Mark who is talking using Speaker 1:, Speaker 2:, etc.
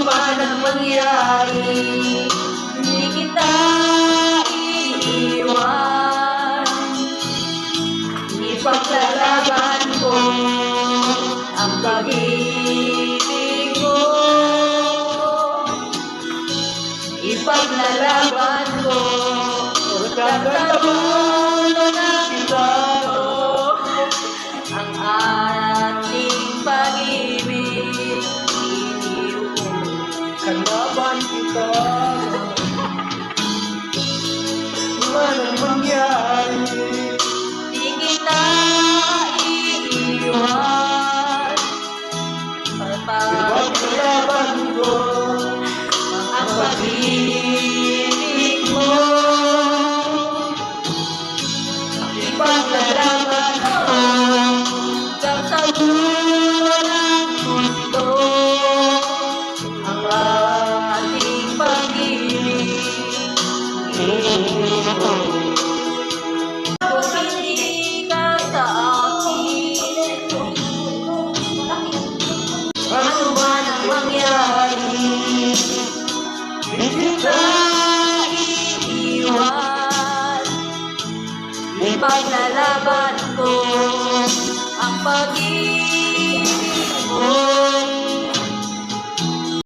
Speaker 1: man ang mangyari, hindi kita iiwan. Ipaglalaban ko ang pag-ibig mo. Ipaglalaban ko hanggang sa dulo ng ito ang ating pag-ibig.
Speaker 2: Kalaban kita man ang mangyari,
Speaker 1: Di kita iiwan.
Speaker 2: ipaglalaban ko
Speaker 1: Ang pag-ibig mo. Ipaglalaban ko hanggang sa dulo ng mundo ang ating pag-ibig. Kung hindi ka sa akin, ano man ang mangyari, hindi kita iiwan. Ipaglalaban ko ang pag-ibig mo.